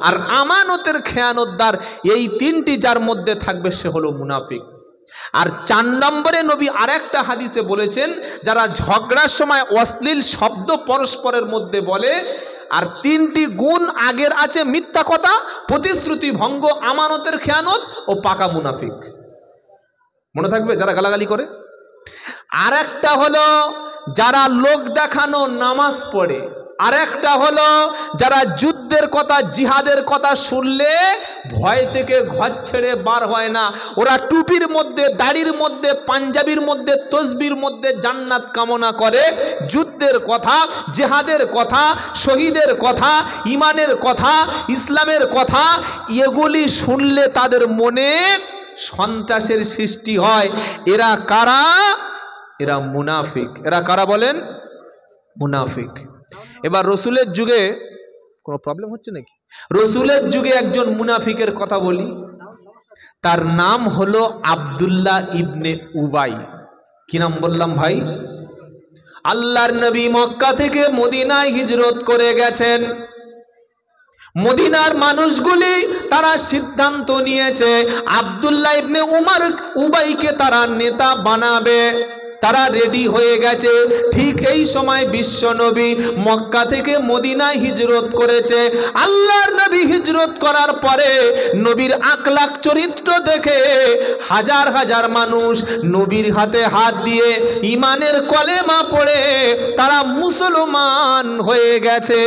আর আমানতের খেয়ানতদার, এই তিনটি যার মধ্যে থাকবে সে হলো মুনাফিক। আর 4 নম্বরে নবী আরেকটা হাদিসে বলেছেন, যারা ঝগড়ার সময় অশ্লীল শব্দ পরস্পরের মধ্যে বলে, আর 3টি গুণ আগের আছে, মিথ্যা কথা, প্রতিশ্রুতি ভঙ্গ, আমানতের খেয়ানত ও পাকা মুনাফিক। মনে থাকবে যারা গালাগালি করে। আর একটা হলো যারা লোক দেখানো নামাজ পড়ে, আর একটা হলো যারা যুদ্ধের কথা, জিহাদের কথা শুনলে ভয় থেকে ঘর ছেড়ে বার হয় না। ওরা টুপির মধ্যে, দাড়ির মধ্যে, পাঞ্জাবির মধ্যে, তসবির মধ্যে জান্নাত কামনা করে। যুদ্ধের কথা, জিহাদের কথা, শহীদের কথা, ইমানের কথা, ইসলামের কথা, এগুলি শুনলে তাদের মনে সন্ত্রাসের সৃষ্টি হয়। এরা কারা? এরা মুনাফিক। এরা কারা বলেন? মুনাফিক। এবার রসুলের যুগে কোনো প্রবলেম হচ্ছে নাকি? রসুলের যুগে একজন মুনাফিকের কথা বলি, তার নাম হলো আব্দুল্লাহ ইবনে উবাই। কি নাম বললাম ভাই? আল্লাহর নবী মক্কা থেকে মদিনায় হিজরত করে গেছেন। মদিনার মানুষগুলি তারা সিদ্ধান্ত নিয়েছে আব্দুল্লাহ ইবনে উবাইকে তারা নেতা বানাবে। তারা রেডি হয়ে গেছে। ঠিক এই সময় বিশ্ব নবী মক্কা থেকে মদিনায় হিজরত করেছে। আল্লাহর নবী হিজরত করার পরে নবীর আখলাক চরিত্র দেখে হাজার হাজার মানুষ নবীর হাতে হাত দিয়ে ইমানের কলেমা পড়ে তারা মুসলমান হয়ে গেছে।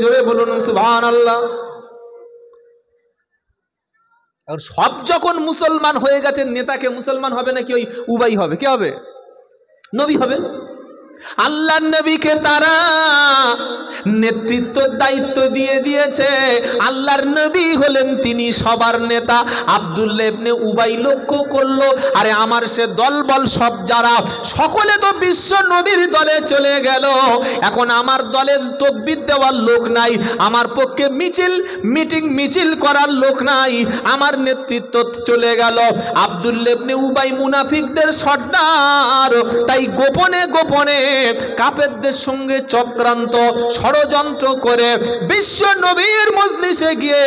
জোরে বলুন সুবহানাল্লাহ। আর সব যখন মুসলমান হয়ে গেছে, নেতাকে মুসলমান হবে নাকি ওই উবাই হবে? কে হবে? নবী হবে। আল্লাহর নবীকে তারা নেতৃত্বের দায়িত্ব দিয়ে দিয়েছে। আল্লাহর নবী হলেন তিনি সবার নেতা। আব্দুল্লাহ ইবনে উবাই লক্ষ্য করলো, আরে আমার সে দলবল সব যারা, সকলে তো বিশ্ব নবীর দলে চলে গেল, এখন আমার দলের তকবীর দেওয়ার লোক নাই, আমার পক্ষে মিছিল করার লোক নাই, আমার নেতৃত্ব চলে গেল। আব্দুল্লাহ ইবনে উবাই মুনাফিকদের সর্দার, তাই গোপনে গোপনে কাফেরদের সঙ্গে চক্রান্ত ষড়যন্ত্র করে বিশ্ব নবীর মজলিসে গিয়ে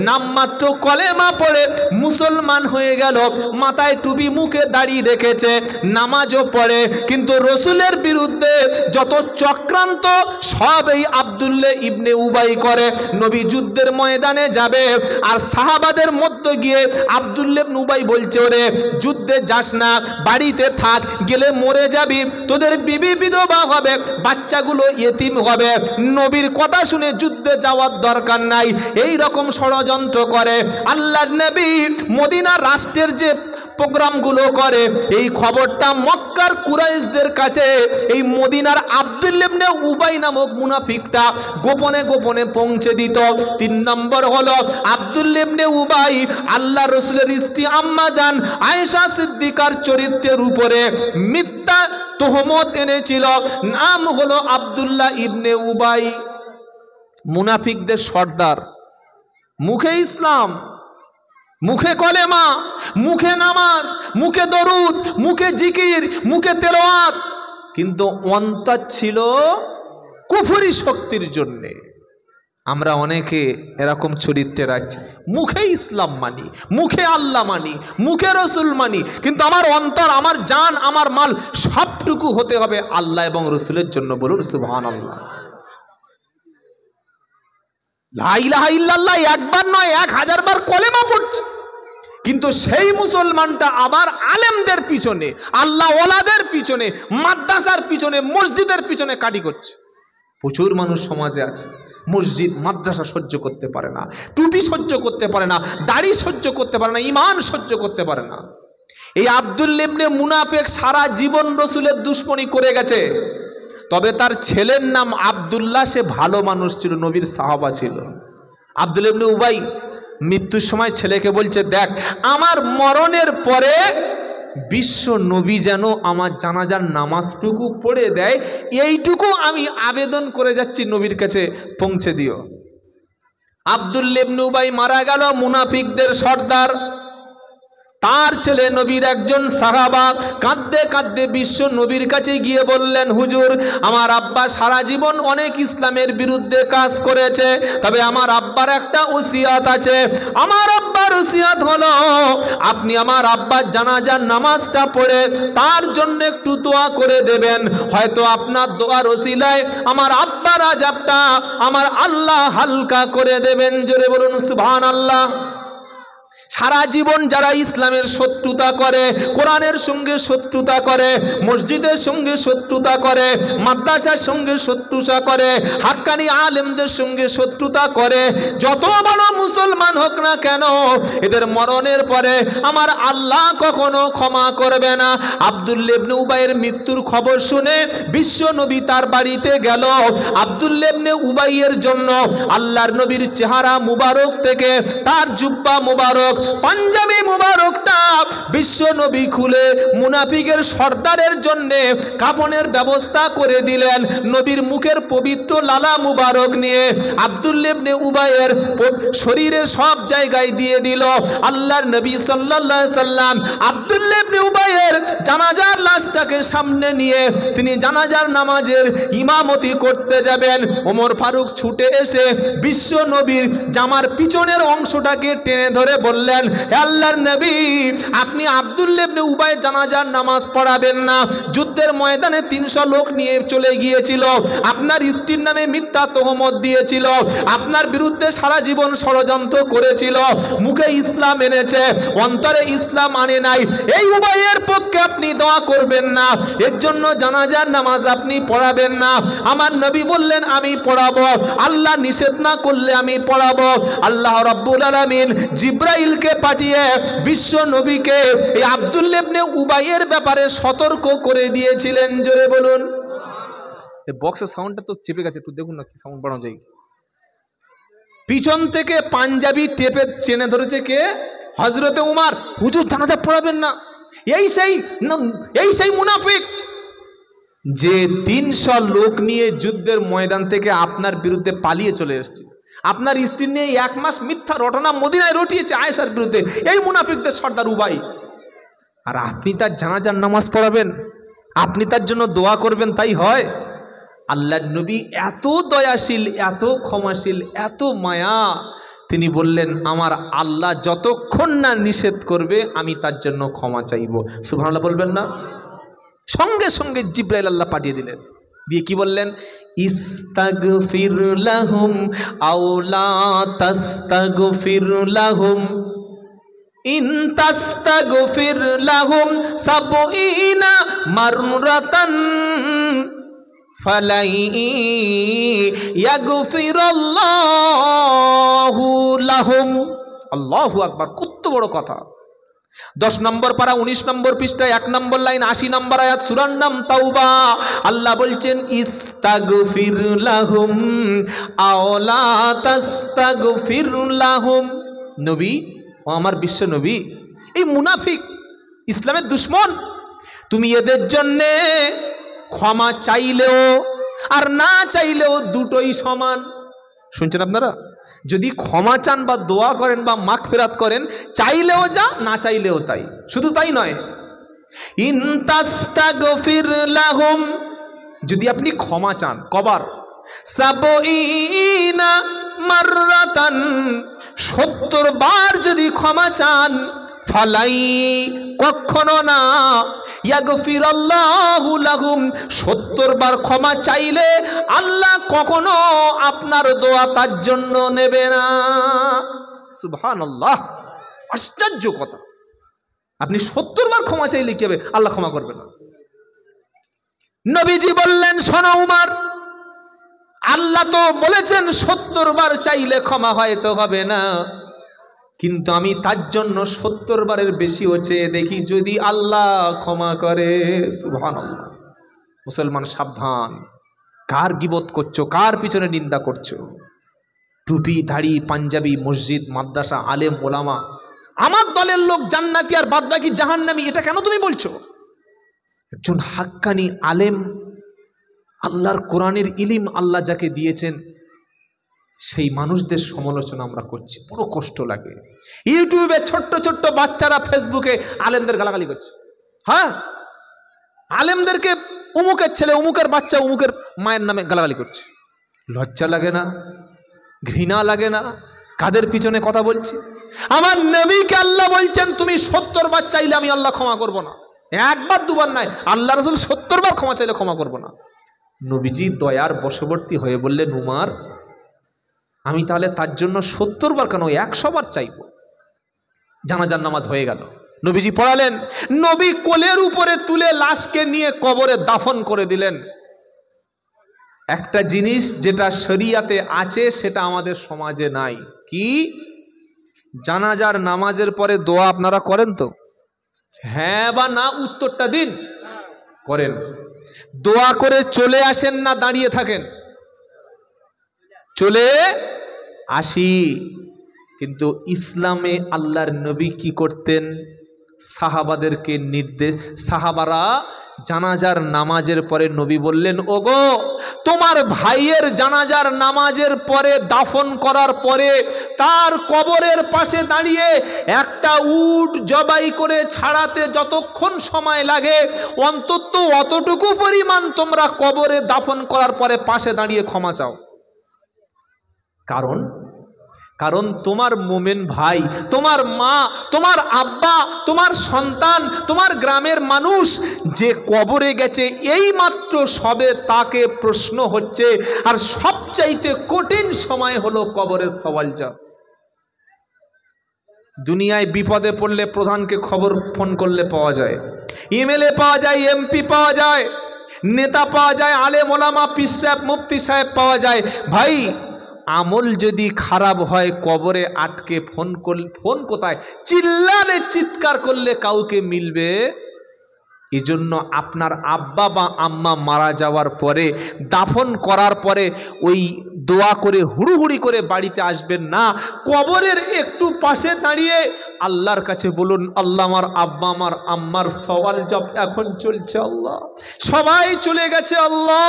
নামমাত্র কলেমা পড়ে মুসলমান হয়ে গেল। মাথায় টুপি, মুখে দাড়ি রেখেছে, নামাজও পড়ে, কিন্তু রসুলের বিরুদ্ধে যত চক্রান্ত সব এই আব্দুল্লাহ ইবনে উবাই করে। নবী যুদ্ধের ময়দানে যাবে, আর সাহাবাদের মধ্যে গিয়ে আব্দুল্লাহ ইবনে উবাই বলছে, ওরে যুদ্ধে যাস না, বাড়িতে থাক, গেলে মরে যাবি, তোদের বিবি বিধবা হবে, বাচ্চাগুলো ইতিম হবে, নবীর কথা শুনে যুদ্ধে যাওয়ার দরকার নাই, এই রকম ষড়যন্ত্র করে। আল্লাহর নবী মদিনা রাষ্ট্রের যে প্রোগ্রামগুলো করে, এই খবরটা মক্কার কুরাইশদের কাছে এই মদিনার আব্দুল্লাহ ইবনে উবাই নামক মুনাফিকটা গোপনে গোপনে পৌঁছে দিত। 3 নম্বর হলো আব্দুল্লাহ ইবনে উবাই আল্লাহ রসুলের স্ত্রী আম্মা জান আয়েশা সিদ্দিকার চরিত্রের উপরে মিথ্যা তোহমত এনেছিল। নাম হলো আব্দুল্লাহ ইবনে উবাই। মুনাফিকদের সর্দার, মুখে ইসলাম, মুখে কলেমা, মুখে নামাজ, মুখে দরুদ, মুখে জিকির, মুখে তেলাওয়াত, কিন্তু অন্তর ছিল কুফরি শক্তির জন্যে। আমরা অনেকে এরকম চরিত্রের আছি, মুখে ইসলাম মানি, মুখে আল্লাহ মানি, মুখে রসুল মানি, কিন্তু আমার অন্তর, আমার জান, আমার মাল সবটুকু হতে হবে আল্লাহ এবং রসুলের জন্য। বলুন সুবহানাল্লাহ। লা ইলাহা ইল্লাল্লাহ একবার নয় 1000 বার কলেমা পড়ছে, কিন্তু সেই মুসলমানটা আবার আলেমদের পিছনে, আল্লাহ ওয়ালাদের পিছনে, মাদ্রাসার পিছনে, মসজিদের পিছনে কাটি করছে। প্রচুর মানুষ সমাজে আছে, মসজিদ মাদ্রাসা সহ্য করতে পারে না, টুপি সহ্য করতে পারে না, দাড়ি সহ্য করতে পারে না, ইমান সহ্য করতে পারে না। এই আব্দুল্লাহ ইবনে মুনাফিক সারা জীবন রসুলের দুশমনি করে গেছে। তবে তার ছেলের নাম আব্দুল্লাহ, সে ভালো মানুষ ছিল, নবীর সাহাবা ছিল। আব্দুল্লাহ ইবনে উবাই মৃত্যুর সময় ছেলেকে বলছে, দেখ আমার মরণের পরে বিশ্ব নবী যেন আমার জানাজার নামাজটুকু পড়ে দেয়, এইটুকু আমি আবেদন করে যাচ্ছি, নবীর কাছে পৌঁছে দিও। আব্দুল্লাহ ইবনে উবাই মারা গেল, মুনাফিকদের সর্দার। তার ছেলে নবীর একজন সাহাবা কাঁদতে কাঁদতে বিশ্ব নবীর কাছে গিয়ে বললেন, হুজুর, আমার আব্বা সারা জীবন অনেক ইসলামের বিরুদ্ধে কাজ করেছে, তবে আমার আব্বার একটা ওসিয়াত আছে। আমার আব্বার ওসিয়াত হলো আপনি আমার আব্বার জানাজার নামাজটা পড়ে তার জন্য একটু দোয়া করে দেবেন। হয়তো আপনার দোয়ার ওসিলায় আমার আব্বার আযাবটা আমার আল্লাহ হালকা করে দেবেন। জোরে বলুন সুবহানাল্লাহ। সারা জীবন যারা ইসলামের শত্রুতা করে, কোরআনের সঙ্গে শত্রুতা করে, মসজিদের সঙ্গে শত্রুতা করে, মাদ্রাসার সঙ্গে শত্রুতা করে, হাক্কানি আলেমদের সঙ্গে শত্রুতা করে, যত বড় মুসলমান হোক না কেন, এদের মরণের পরে আমার আল্লাহ কখনো ক্ষমা করবে না। আব্দুল্লাহ ইবনে উবাইয়ের মৃত্যুর খবর শুনে বিশ্ব নবী তার বাড়িতে গেল। আব্দুল্লাহ ইবনে উবাইয়ের জন্য আল্লাহর নবীর চেহারা মুবারক থেকে তার জুব্বা মুবারক, পাঞ্জাবি মুবারকটা বিশ্ব নবী খুলে মুনাফিকের সর্দারের জন্য কাফনের ব্যবস্থা করে দিলেন। নবীর মুখের পবিত্র লালা মুবারক নিয়ে আব্দুল্লাহ ইবনে উবাইয়ের শরীরের সব জায়গায় দিয়ে দিল। আল্লাহর নবী সাল্লাল্লাহু আলাইহি সাল্লাম আব্দুল্লাহ ইবনে উবাইয়ের জানাজার লাশটাকে সামনে নিয়ে তিনি জানাজার নামাজের ইমামতি করতে যাবেন। ওমর ফারুক ছুটে এসে বিশ্ব নবীর জামার পিছনের অংশটাকে টেনে ধরে বললেন, আল্লাহর নবী, আপনি আব্দুল্লাহ ইবনে উবাইয়ের জানাজার নামাজ পড়াবেন না। যুদ্ধের ময়দানে 300 লোক নিয়ে চলে গিয়েছিল, আপনার স্ত্রীর নামে মিথ্যা তহমত দিয়েছিল, আপনার বিরুদ্ধে সারা জীবন ষড়যন্ত্র করেছিল, মুখে ইসলাম এনেছে, অন্তরে ইসলাম আনে নাই। এই উবাইয়ের পক্ষে আপনি দোয়া করবেন না, এর জন্য জানাজার নামাজ আপনি পড়াবেন না। আমার নবী বললেন, আমি পড়াবো, আল্লাহ নিষেধ না করলে আমি পড়াবো। আল্লাহ রাব্বুল আলামিন জিব্রাইলকে পাঠিয়ে বিশ্ব নবীকে এই আব্দুল্লাহ ইবনে উবাইয়ের ব্যাপারে সতর্ক করে দিয়েছিলেন। জোরে বলুন। এই বক্সের সাউন্ডটা তো চেপে গেছে, একটু দেখুন না কি সাউন্ড বাড়ানো যায়। পিছন থেকে পাঞ্জাবি টেপে চেনে ধরেছে কে? হযরতে উমর। হুজুর জানাজা পড়াবেন না। এই সেই মুনাফিক যে 300 লোক নিয়ে যুদ্ধের ময়দান থেকে আপনার বিরুদ্ধে পালিয়ে চলে এসেছে, আপনার স্ত্রী নিয়ে 1 মাস মিথ্যা রটনা মদিনায় রটিয়েছে আয়েশার বিরুদ্ধে। এই মুনাফিকদের সর্দার উবাই। আর আপনি তার জানাজার নামাজ পড়াবেন, আপনি তার জন্য দোয়া করবেন, তাই হয়? আল্লাহর নবী এত দয়াশীল, এত ক্ষমাশীল, এত মায়া, তিনি বললেন, আমার আল্লাহ যতক্ষণ না নিষেধ করবে আমি তার জন্য ক্ষমা চাইব। সুবহানাল্লাহ বলবেন না? সঙ্গে সঙ্গে জিব্রাইল আল্লাহ পাঠিয়ে দিলেন, দিয়ে কি বললেন? ইস্তাগফির লাহুম আও লা তাস্তাগফির লাহুম ইন তাস্তাগফির লাহুম ৭০ মাররাতান ফালাই ইয়াগফিরাল্লাহু লাহুম। আল্লাহু আকবার, কত বড় কথা। 10 নম্বর পারা 19 নম্বর পৃষ্ঠায় 1 নম্বর লাইন 80 নম্বর আয়াত, সূরার নাম তাওবা। আল্লাহ বলছেন, ইস্তাগফির লাহুম আও লা তাস্তাগফির লাহুম। নবী, ও আমার বিশ্ব নবী, এই মুনাফিক ইসলামের দুশমন, তুমি এদের জন্যে ক্ষমা চাইলেও আর না চাইলেও দুটোই সমান। শুনছেন আপনারা? যদি ক্ষমা চান বা দোয়া করেন বা মাগফিরাত করেন, চাইলেও যা, না চাইলেও তাই। শুধু তাই নয়, ইন তাস্তাগফির লাহুম, যদি আপনি ক্ষমা চান, কবার? ৭০ মাররাতান, ৭০ বার যদি ক্ষমা চান, ফালাই, কখনো না, ইয়াগফিরাল্লাহু লাহুম, ৭০ বার ক্ষমা চাইলে আল্লাহ কখনো আপনার দোয়া তার জন্য নেবে না। সুবহানাল্লাহ, আশ্চর্য কথা। আপনি ৭০ বার ক্ষমা চাইলে কি হবে? আল্লাহ ক্ষমা করবে না। নবীজি বললেন, শোনো উমর, আল্লাহ তো বলেছেন ৭০ বার চাইলে ক্ষমা হয়তো হবে না, কিন্তু আমি তার জন্য ৭০ বারের বেশি হচ্ছে দেখি যদি আল্লাহ ক্ষমা করে। সুবহানাল্লাহ। মুসলমান সাবধান, কার গীবত করছো, কার পিছনে নিন্দা করছো? টুপি, দাড়ি, পাঞ্জাবি, মসজিদ, মাদ্রাসা, আলেম, ওলামা, আমার দলের লোক জান্নাতি আর বাদবাকি জাহান্নামী, এটা কেন তুমি বলছো? একজন হাক্কানি আলেম, আল্লাহর কোরআনের ইলম আল্লাহ যাকে দিয়েছেন, সেই মানুষদের সমালোচনা আমরা করছি, পুরো কষ্ট লাগে। ইউটিউবে ছোট্ট ছোট্ট বাচ্চারা ফেসবুকে আলেমদের গালাগালি করছে। হ্যাঁ, আলেমদেরকে উমুকের ছেলে, উমুকের বাচ্চা, উমুকের মায়ের নামে গালাগালি করছে। লজ্জা লাগে না? ঘৃণা লাগে না? কাদের পিছনে কথা বলছি? আমার নবীকে আল্লাহ বলছেন তুমি 70 বার চাইলে আমি আল্লাহ ক্ষমা করব না। একবার দুবার নাই, আল্লাহ রাসূল 70 বার ক্ষমা চাইলে ক্ষমা করব না। নবীজি দয়ার বশবর্তী হয়ে বললেন, উমার আমি তাহলে তার জন্য 70 বার কেন 100 বার চাইব। জানাজার নামাজ হয়ে গেল, নবীজি পড়ালেন, নবী কোলের উপরে তুলে লাশকে নিয়ে কবরে দাফন করে দিলেন। একটা জিনিস যেটা শরিয়াতে আছে সেটা আমাদের সমাজে নাই। কি? জানাজার নামাজের পরে দোয়া আপনারা করেন তো? হ্যাঁ বা না উত্তরটা দিন। করেন। দোয়া করে চলে আসেন না দাঁড়িয়ে থাকেন? চলে আসি। কিন্তু ইসলামে আল্লাহর নবী কি করতেন? সাহাবাদেরকে নির্দেশ, সাহাবারা জানাজার নামাজের পরে নবী বললেন, ওগো তোমার ভাইয়ের জানাজার নামাজের পরে দাফন করার পরে তার কবরের পাশে দাঁড়িয়ে একটা উট জবাই করে ছাড়াতে যতক্ষণ সময় লাগে অন্তত অতটুকু পরিমাণ তোমরা কবরে দাফন করার পরে পাশে দাঁড়িয়ে ক্ষমা চাও। কারণ তোমার মোমেন ভাই, তোমার মা, তোমার আব্বা, তোমার সন্তান, তোমার গ্রামের মানুষ যে কবরে গেছে এই মাত্র সবে তাকে প্রশ্ন হচ্ছে। আর সবচাইতে কঠিন সময় হলো কবরের সওয়াল জবাব। দুনিয়ায় বিপদে পড়লে প্রধানকে খবর ফোন করলে পাওয়া যায়, ইমেলে পাওয়া যায়, এমপি পাওয়া যায়, নেতা পাওয়া যায়, আলেম ওলামা, পীর সাহেব, মুফতি সাহেব পাওয়া যায়। ভাই আমল যদি খারাপ হয় কবরে আটকে ফোন কোথায়? চিল্লালে চিৎকার করলে কাউকে মিলবে? এজন্য আপনার আব্বা বা আম্মা মারা যাওয়ার পরে দাফন করার পরে ওই দোয়া করে হুড়ুহুড়ি করে বাড়িতে আসবেন না। কবরের একটু পাশে দাঁড়িয়ে আল্লাহর কাছে বলুন, আল্লাহ আমার আব্বা আমার আম্মার সওয়াল জব এখন চলছে, আল্লাহ সবাই চলে গেছে, আল্লাহ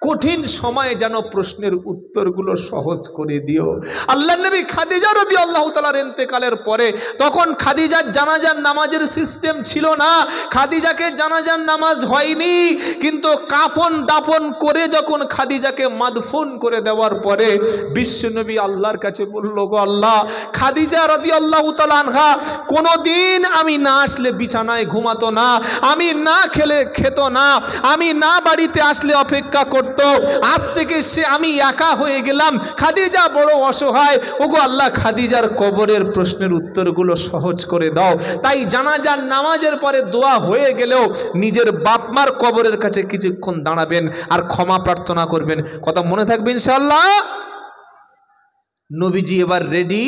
কঠিন সময়ে যেন প্রশ্নের উত্তরগুলো সহজ করে দিও। আল্লাহ নবী খাদিজা রাদিয়াল্লাহু তাআলার ইন্তেকালের পরে তখন খাদিজার জানাজার নামাজের সিস্টেম ছিল না, খাদিজাকে জানাজার নামাজ হয়নি। কিন্তু কাফন দাফন করে যখন খাদিজাকে মাদফুন করে দেওয়ার পরে বিশ্বনবী আল্লাহর কাছে বলল, গো আল্লাহ খাদিজা রাদিয়াল্লাহু তাআলা আনহা কোনোদিন আমি না আসলে বিছানায় ঘুমাতো না, আমি না খেলে খেত না, আমি না বাড়িতে আসলে অপেক্ষা করত। আজ থেকে সে আমি একা হয়ে গেলাম, খাদিজা বড় অসহায়। ওগো আল্লাহ খাদিজার কবরের প্রশ্নের উত্তরগুলো সহজ করে দাও। তাই জানাজার নামাজের পরে দোয়া হয়ে গেলেও নিজের বাপ মার কবরের কাছে কিছুক্ষণ দাঁড়াবেন আর ক্ষমা প্রার্থনা করবেন। কথা মনে থাকবে ইনশাআল্লাহ। নবীজি এবার রেডি।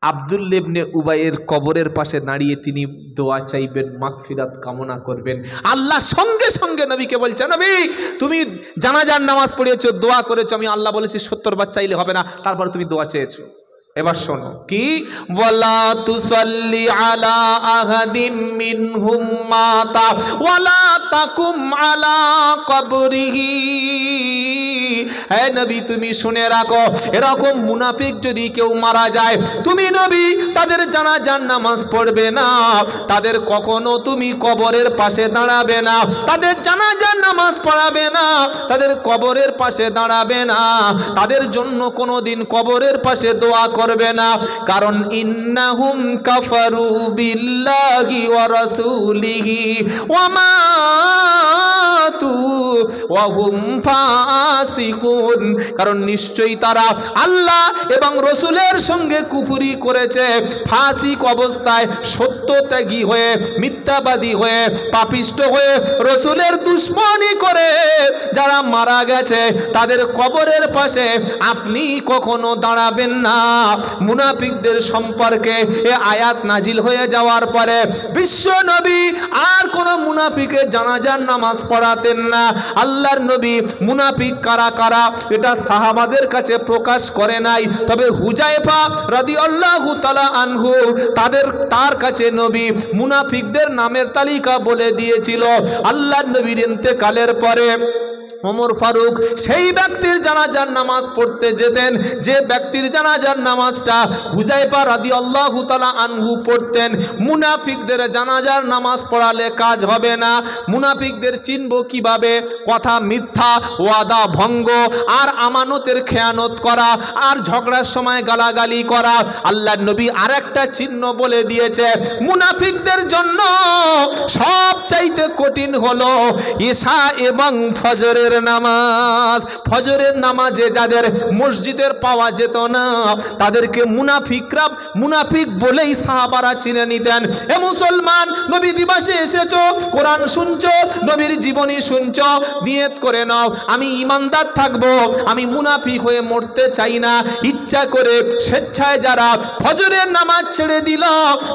আব্দুল্লাহ ইবনে উবাইয়ের কবরের পাশে দাঁড়িয়ে তিনি দোয়া চাইবেন, মাগফিরাত কামনা করবেন। আল্লাহ সঙ্গে সঙ্গে নবীকে বলছে, নবী তুমি জানাজার নামাজ পড়িয়েছো, দোয়া করেছো, আমি আল্লাহ বলেছি 70 বার চাইলে হবে না, তারপর তুমি দোয়া চেয়েছো। এবার শোনো কি, ওয়ালা তুসাল্লি আলা আহাদিম মিনহুম মাতা ওয়ালা তাকুম আলা কবরিহি। হে নবী তুমি শুনে রাখো, এরকম মুনাফিক যদি কেউ মারা যায় তুমি নবী তাদের জানাজার নামাজ পড়বে না, তাদের কখনো তুমি কবরের পাশে দাঁড়াবে না, তাদের জানাজার নামাজ পড়াবে না, তাদের কবরের পাশে দাঁড়াবে না, তাদের জন্য কোনোদিন কবরের পাশে দোয়া করবে না। কারণ ইন্নাহুম কাফারু বিল্লাহি ওয়া রাসূলিহি ওয়া মাতু ওয়া হুম ফাসিকুন। কারণ নিশ্চয়ই তারা আল্লাহ এবং রসুলের সঙ্গে কুফরি করেছে, ফাসিক অবস্থায়, সত্যত্যাগী হয়ে, মিথ্যাবাদী হয়ে, পাপিষ্ট হয়ে, রসুলের দুশমনি করে যারা মারা গেছে তাদের কবরের পাশে আপনি কখনো দাঁড়াবেন না। মুনাফিকদের সম্পর্কে এ আয়াত নাজিল হয়ে যাওয়ার পরে বিশ্ব নবী আর কোন মুনাফিকের জানাজার নামাজ পড়াতেন না। আল্লাহর নবী মুনাফিক কারা কারা এটা সাহাবাদের কাছে প্রকাশ করে নাই, তবে হুজাইফা রাদিয়াল্লাহু তাআলা আনহু তার কাছে নবী মুনাফিকদের নামের তালিকা বলে দিয়েছিল। আল্লাহর নবীর ইন্তেকালের পরে ওমর ফারুক সেই ব্যক্তির জানাজার নামাজ পড়তে যেতেন যে ব্যক্তির জানাজার নামাজটা হুযায়ফা রাদিয়াল্লাহু তাআলা আনহু পড়তেন। মুনাফিকদের জানাজার নামাজ পড়ালে কাজ হবে না। মুনাফিকদের চিনব কিভাবে? কথা মিথ্যা, ওয়াদা ভঙ্গ, আর আমানতের খেয়ানত করা, আর ঝগড়ার সময় গালাগালি করা। আল্লাহর নবী আরেকটা চিহ্ন বলে দিয়েছে, মুনাফিকদের জন্য সবচাইতে কঠিন হলো ঈশা এবং ফজরের নামাজ। ফজরের নামাজে যাদের মসজিদের পাওয়া যেত না তাদেরকে মুনাফিক বলেই সাহাবারা চিনে নিতেন। এ মুসলমান, নবী দিবসে এসেছো, কোরআন শুনছো, নবীর জীবনী শুনছো, নিয়ত করে নাও আমি ইমানদার থাকবো, আমি মুনাফিক হয়ে মরতে চাই না। ইচ্ছা করে স্বেচ্ছায় যারা ফজরের নামাজ ছেড়ে দিল,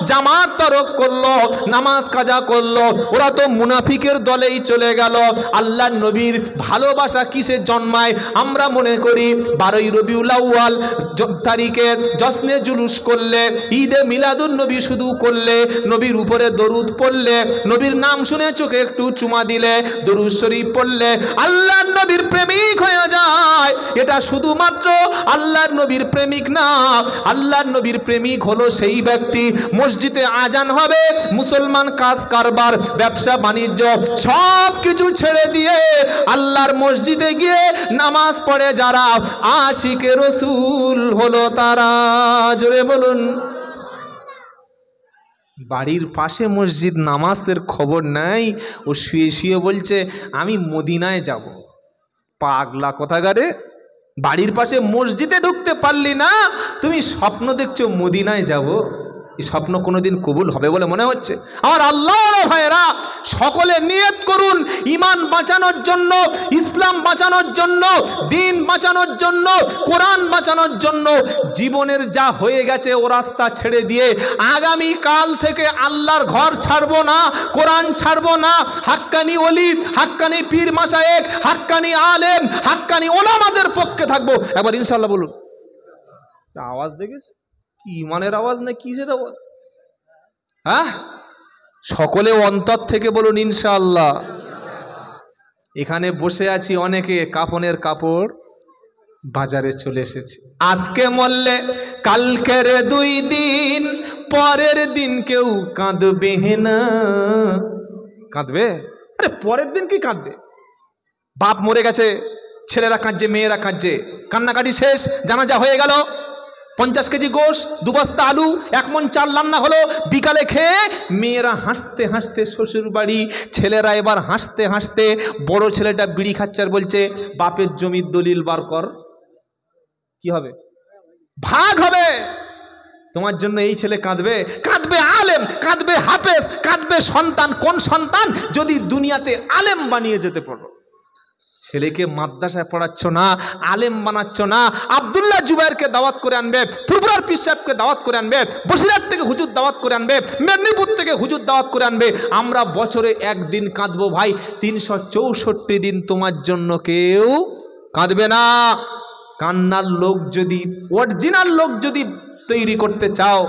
জামাত তরক করলো, নামাজ কাজা করলো, ওরা তো মুনাফিকের দলেই চলে গেল। আল্লাহর নবীর ভালোবাসা কিসে জন্মায়? আমরা মনে করি 12ই রবিউল আউয়াল তারিখে জশ্নে জুলুস করলে, ঈদে মিলাদুন নবী শুধু করলে, নবীর উপরে দরুদ পড়লে, নবীর নাম শুনে চোখে একটু চুমা দিলে, দরুদ শরীফ পড়লে আল্লাহর নবীর প্রেমিক হয়ে যায়। এটা শুধুমাত্র আল্লাহর নবীর প্রেমিক না, আল্লাহর নবীর প্রেমিক হলো সেই ব্যক্তি মসজিদে আজান হবে, মুসলমান কাজ কারবার ব্যবসা বাণিজ্য সব কিছু ছেড়ে দিয়ে আল্লাহর মসজিদে গিয়ে নামাজ পড়ে যারা আশিকে রসুল হলো তারা। জোরে বলুন। বাড়ির পাশে মসজিদ, নামাজের খবর নাই, ও শুয়ে শুয়ে বলছে আমি মদিনায় যাব। পাগলা কথাগারে, বাড়ির পাশে মসজিদে ঢুকতে পারলি না, তুমি স্বপ্ন দেখছো মদিনায় যাব। এই স্বপ্ন কোনোদিন কবুল হবে বলে মনে হচ্ছে? আমার আল্লাহর ভাইয়েরা, সকলে নিয়ত করুন ঈমান বাঁচানোর জন্য, ইসলাম বাঁচানোর জন্য, দিন বাঁচানোর জন্য, কোরআন বাঁচানোর জন্য। জীবনের যা হয়ে গেছে ও রাস্তা ছেড়ে দিয়ে আগামী কাল থেকে আল্লাহর ঘর ছাড়বো না, কোরআন ছাড়বো না, হাক্কানি ওলি, হাক্কানি পীর মাশায়েখ, হাক্কানি আলেম, হাক্কানি ওলামাদের পক্ষে থাকবো। একবার ইনশাআল্লাহ বলুন। আওয়াজ দেখেছ? কি ইমানের আওয়াজ না কিসের আওয়াজ? হ্যাঁ, সকলে অন্তর থেকে বলুন ইনশাআল্লাহ। এখানে বসে আছি অনেকে কাফনের কাপড় বাজারে চলে এসেছে। আজকে মরলে কালকের 2 দিন, পরের দিন কেউ কাঁদবে না। কাঁদবে? আরে পরের দিন কি কাঁদবে? বাপ মরে গেছে, ছেলেরা কাঁদছে, মেয়েরা কাঁদছে, কান্নাকাটি শেষ, জানাজা হয়ে গেল, 50 কেজি গোশ, 2 বস্তা আলু, 1 মণ চাল রান্না হলো, বিকালে খেয়ে মেয়েরা হাসতে হাসতে শ্বশুর বাড়ি, ছেলেরা এবার হাসতে হাসতে, বড় ছেলেটা বিড়ি খাচ্ছে আর বলছে বাপের জমির দলিল বার কর। কি হবে? ভাগ হবে। তোমার জন্য এই ছেলে কাঁদবে, কাঁদবে আলেম, কাঁদবে হাফেজ, কাঁদবে সন্তান। কোন সন্তান? যদি দুনিয়াতে আলেম বানিয়ে যেতে পারো। ছেলেকে মাদ্রাসায় পড়াচ্ছ না, আলেম বানাচ্ছ না, আব্দুল্লাহ জুবাইরকে দাওয়াত করে আনবে, ফুরফুরার পীর সাহেবকে দাওয়াত করে আনবে, বসিরহাট থেকে হুজুর দাওয়াত করে আনবে, মেদিনীপুর থেকে হুজুর দাওয়াত করে আনবে। আমরা বছরে 1 দিন কাঁদবো ভাই, 364 দিন তোমার জন্য কেউ কাঁদবে না। কান্নার লোক যদি, অরিজিনাল লোক যদি তৈরি করতে চাও,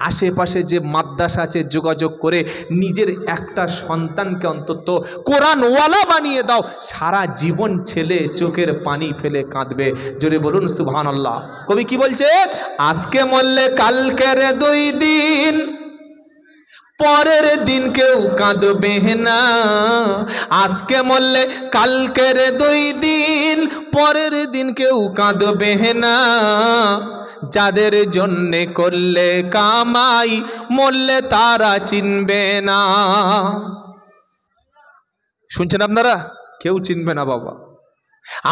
আশেপাশে যে মাদ্রাসা আছে যোগাযোগ করে নিজের একটা সন্তানকে অন্তত কোরআনওয়ালা বানিয়ে দাও, সারা জীবন ছেলে চোখের পানি ফেলে কাঁদবে। জোরে বলুন সুবহানাল্লাহ। কবি কি বলছে? আজকে মরলে কালকের 2 দিন, পরের দিন কেউ কাঁদবে না। আজকে মরলে কালকের 2 দিন, পরের দিন কেউ কাঁদবে না। যাদের জন্যে করলে কামাই, মরলে তারা চিনবে না। শুনছেন আপনারা? কেউ চিনবে না বাবা।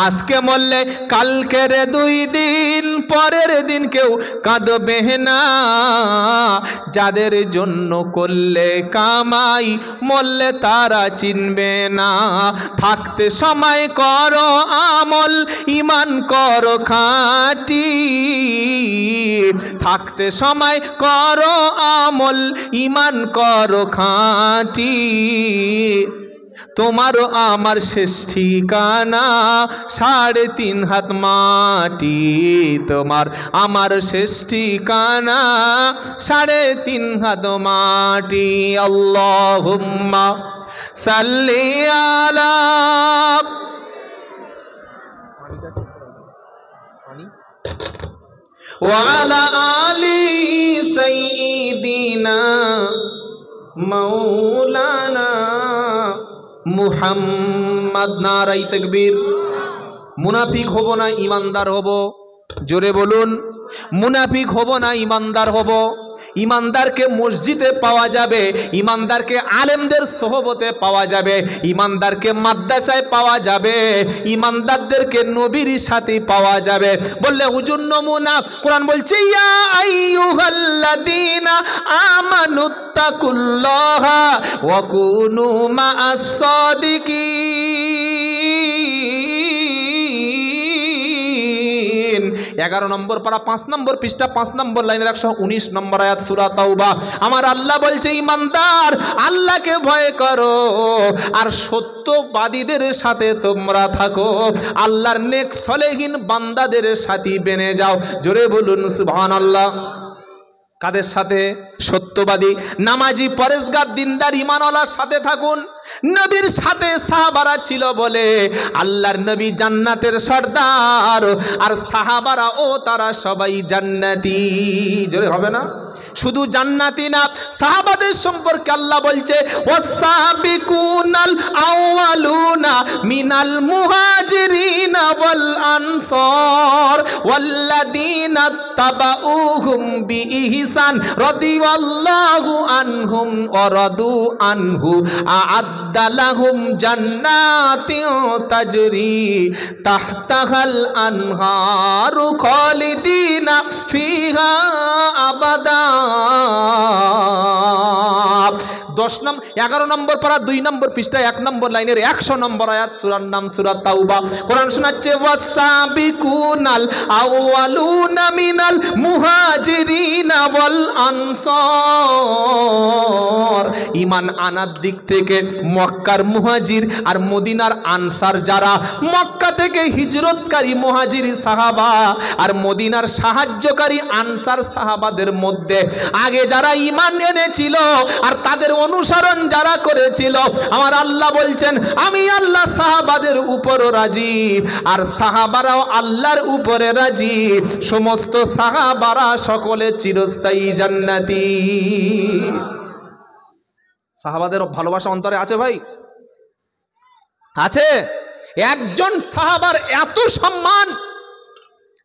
আজকে মরলে কালকের 2 দিন, পরের দিন কেউ কাঁদবে না। যাদের জন্য করলে কামাই, মরলে তারা চিনবে না। থাকতে সময় করো আমল, ঈমান করো খাঁটি। থাকতে সময় করো আমল, ঈমান করো খাঁটি। তোমারও আমার শেষ ঠিকানা 3.5 হাত মাটি। তোমার আমার শেষ ঠিকানা 3.5 হাত মাটি। আল্লাহুম্মা সাল্লি আলা ওয়া আলা আলি সাইয়্যিদিনা মাওলানা মুহাম্মদ। নারাই তাকবীর। মুনাফিক হব না ইমানদার হব? জোরে বলুন। মুনাফিক হব না ইমানদার হব? ইমানদারকে মসজিদে পাওয়া যাবে, ইমানদারকে আলেমদের সোহবতে পাওয়া যাবে, ইমানদারকে মাদ্রাসায় পাওয়া যাবে, ইমানদারদেরকে নবীর সাথে পাওয়া যাবে। বললে হুজুর নমুনা, কোরআন বলছে ইয়া আইয়ুহাল্লাযীনা আমানুত্তাকুল্লাহা ওয়া কুনু মা'আস সাদিকিন। 11 নম্বর পারা 5 নম্বর পৃষ্ঠা 5 নম্বর লাইনের 119 নম্বর আয়াত সূরা তাওবা। আমার আল্লাহ বলছে ইমানদার আল্লাহকে ভয় করো আর সত্যবাদীদের সাথে তোমরা থাকো, আল্লাহর নেক সলেহীন বান্দাদের সাথী বেনে যাও। জোরে বলুন সুবহানাল্লাহ। কাদের সাথে? সত্যবাদী, নামাজি, পরেশগার, দিনদার, ঈমানওয়ালার সাথে থাকুন। নবীর সাথে সাহাবারা ছিল বলে আল্লাহর নবী জান্নাতের সর্দার, আর সাহাবারা ও তারা সবাই জান্নাতি। জোরে হবে না? শুধু জান্নাতি না, সাহাবাদের সম্পর্কে আল্লাহ বলছে ওয়াসাবিকুনাল আউয়ালুনা মিনাল মুহাজিরিনা ওয়াল আনসার ওয়াল্লাযীনা তাবাউহুম বিইহসান রাদিয়াল্লাহু আনহুম ওয়া রাদু আনহু আ'আদ্দা লাহুম জান্নাতিন তাজরি তাহতাহাল আনহারু খালিদিনা ফিহা আবাদা। 11 নম্বর পারা 2 নম্বর পৃষ্ঠা 1 নম্বর লাইনের 100 নম্বর আয়াত, সূরার নাম সূরা তাওবা। কোরআন শোনাচ্ছে ওয়াসাবিকুনাল আউয়ালুনা মিনাল মুহাজিরিনা ওয়াল আনসার। ঈমান আনার দিক থেকে মক্কার মুহাজির আর মদিনার আনসার, যারা মক্কা থেকে হিজরতকারী মুহাজির সাহাবা আর মদিনার সাহায্যকারী আনসার সাহাবাদের মধ্যে আগে যারা ঈমান এনেছিল আর তাদের অনুসরণ যারা করেছিল, আমার আল্লাহ বলছেন আমি আল্লাহ সাহাবাদের উপরও রাজি আর সাহাবারাও আল্লাহর উপরে রাজি। সমস্ত সাহাবারা সকলে চিরস্থায়ী জান্নাতি। সাহাবাদের ভালোবাসা অন্তরে আছে ভাই? আছে? একজন সাহাবার এত সম্মান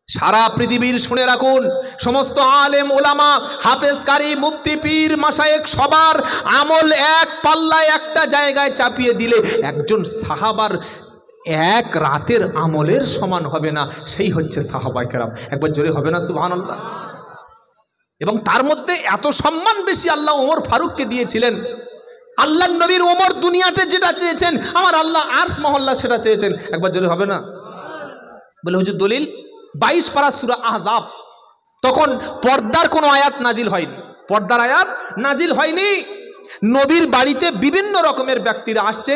সারা পৃথিবীর, শুনে রাখুন, সমস্ত আলেম ওলামা, হাফেজ, কারি, মুফতি, পীর, মাশায়েখ সবার আমল এক পাল্লায় একটা জায়গায় চাপিয়ে দিলে একজন সাহাবার এক রাতের আমলের সমান হবে না। সেই হচ্ছে সাহাবায়ে কেরাম। একবার জোরে হবে না সুবহানাল্লাহ? এবং তার মধ্যে এত সম্মান বেশি আল্লাহ ওমর ফারুককে দিয়েছিলেন। আল্লাহর নবীর ওমর দুনিয়াতে যেটা চেয়েছেন আমার আল্লাহ আরশ মহল্লা সেটা চেয়েছেন। একবার জোরে হবে না? বলে হুজুর দলিল 22 পারা সূরা আহজাব। তখন পর্দার কোনো আয়াত নাজিল হয়নি, পর্দার আয়াত নাজিল হয়নি। নবীর বাড়িতে বিভিন্ন রকমের ব্যক্তিরা আসছে,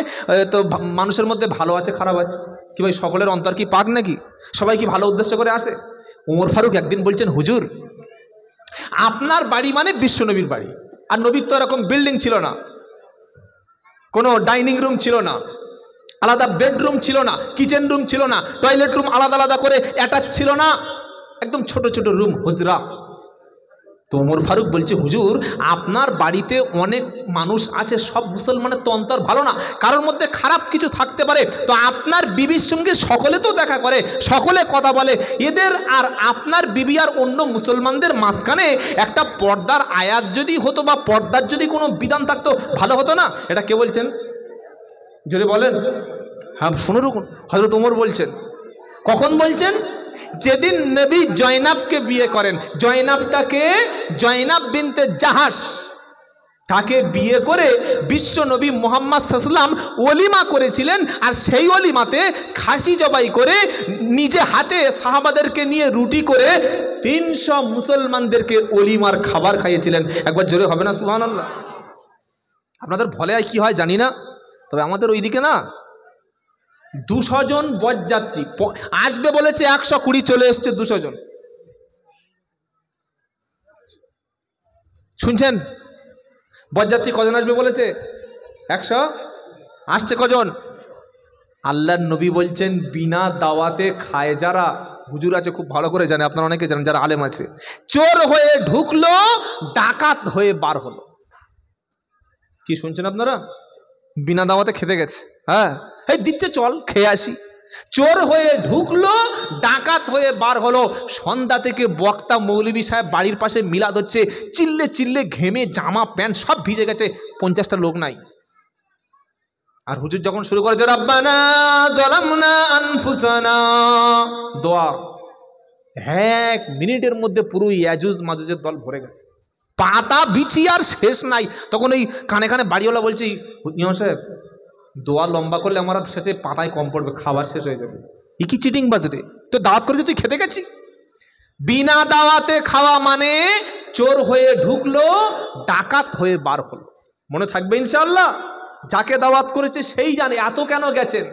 তো মানুষের মধ্যে ভালো আছে খারাপ আছে, কি ভাই সকলের অন্তর কি পাক নাকি? সবাই কি ভালো উদ্দেশ্য করে আসে? ওমর ফারুক একদিন বলছেন হুজুর আপনার বাড়ি মানে বিশ্ব নবীর বাড়ি, আর নবীর তো এরকম বিল্ডিং ছিল না, কোনো ডাইনিং রুম ছিল না, আলাদা বেডরুম ছিল না, কিচেন রুম ছিল না, টয়লেট রুম আলাদা আলাদা করে অ্যাটাচ ছিল না, একদম ছোট ছোট রুম, হুজরা। তো ওমর ফারুক বলছে হুজুর আপনার বাড়িতে অনেক মানুষ আছে, সব মুসলমানের তো অন্তর ভালো না, কারোর মধ্যে খারাপ কিছু থাকতে পারে, তো আপনার বিবির সঙ্গে সকলে তো দেখা করে, সকলে কথা বলে, এদের আর আপনার বিবি আর অন্য মুসলমানদের মাঝখানে একটা পর্দার আয়াত যদি হতো বা পর্দার যদি কোনো বিধান থাকতো ভালো হতো না? এটা কে বলছেন? জোরে বলেন। হ্যাঁ শুনে রাখুন, হযরত ওমর বলছেন। কখন বলছেন? যেদিন নবী জয়নাবকে বিয়ে করেন। জয়নাবটাকে জয়নাব বিনতে জাহাশ, তাকে বিয়ে করে বিশ্ব নবী মুহাম্মদ সাল্লাল্লাহু আলাইহি ওয়াসাল্লাম ওলিমা করেছিলেন, আর সেই ওলিমাতে খাসি জবাই করে নিজে হাতে সাহাবাদেরকে নিয়ে রুটি করে 300 মুসলমানদেরকে ওলিমার খাবার খাইয়েছিলেন। একবার জোরে হবে না সুবহানাল্লাহ? আপনাদের ভলে কি হয় জানি না, তবে আমাদের ওইদিকে না 200 জন বরযাত্রী আসবে বলেছে, 120 চলে এসছে 200 জন। শুনছেন? বরযাত্রী কজন আসবে বলেছে? 100। আসছে কজন? আল্লাহর নবী বলছেন বিনা দাওয়াতে খায় যারা হুজুর আছে খুব ভালো করে জানে, আপনারা অনেকে জানেন যারা আলেম আছে। চোর হয়ে ঢুকলো, ডাকাত হয়ে বার হলো। কি শুনছেন আপনারা? বিনা দাওয়াতে খেতে গেছে, হ্যাঁ এই দিচ্ছে চল খেয়ে আসি। চোর হয়ে ঢুকলো, ডাকাত হয়ে বার হলো। সন্ধ্যা থেকে বক্তা মৌলবী সাহেব বাড়ির পাশে মিলাদ হচ্ছে, চিল্লে চিল্লে ঘেমে জামা প্যান্ট সব ভিজে গেছে, 50টা লোক নাই। আর হুজুর যখন শুরু করেছে রাব্বানা যালামনা আনফুসানা দোয়া, 1 মিনিটের মধ্যে পুরো ইয়াজুজ মাজুজের দল ভরে গেছে, পাতা বিছি আর শেষ নাই। তখন ওই কানে কানে বাড়িওয়ালা বলছি, ইমাম সাহেব দোয়া লম্বা করলে আমার শেষে পাতায় কম পড়বে, খাবার শেষ হয়ে যাবে। ই কি চিটিং বাজরে, তো দাওয়াত করেছে তুই খেতে গেছি। বিনা দাওয়াতে খাওয়া মানে চোর হয়ে ঢুকলো, ডাকাত হয়ে বার হলো। মনে থাকবে ইনশাআল্লাহ, যাকে দাওয়াত করেছে সেই জানে। এত কেন গেছেন?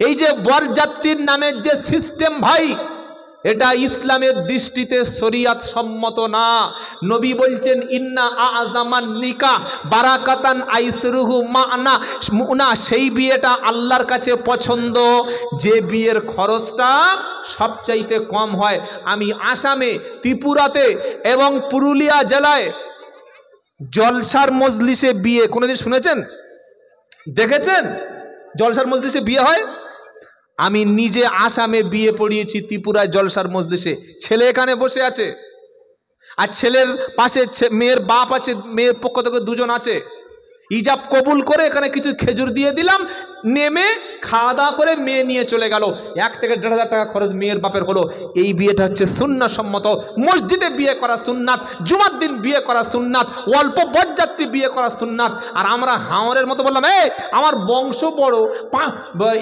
এই যে বরযাত্রীর নামের যে সিস্টেম ভাই, এটা ইসলামের দৃষ্টিতে শরিয়াত সম্মত না। নবী বলছেন ইন্না আযামান নিকাহ বারাকাতান আইসরুহু মা'না মুনা, সেই বিয়েটা আল্লাহর কাছে পছন্দ যে বিয়ের খরচটা সবচাইতে কম হয়। আমি আসামে, ত্রিপুরাতে এবং পুরুলিয়া জেলায় জলসার মজলিসে বিয়ে কোনোদিন শুনেছেন, দেখেছেন? জলসার মজলিসে বিয়ে হয়। আমি নিজে আসামে বিয়ে পড়িয়েছি, ত্রিপুরায় জলসার মজলিসে। ছেলে এখানে বসে আছে, আর ছেলের পাশে মেয়ের বাপ আছে, মেয়ের পক্ষ থেকে 2 জন আছে। ইজাব কবুল করে এখানে কিছু খেজুর দিয়ে দিলাম, নেমে খাওয়া দাওয়া করে মেয়ে নিয়ে চলে গেল। 1 থেকে 1.5 টাকা খরচ মেয়ের বাপের হলো। এই বিয়েটা হচ্ছে সুন্নাত সম্মত। মসজিদে বিয়ে করা সুন্নাত, জুমার দিন বিয়ে করা সুন্নাত, অল্প বরযাত্রী বিয়ে করা সুন্নাত। আর আমরা হাওরের মতো বললাম আমার বংশ বড়,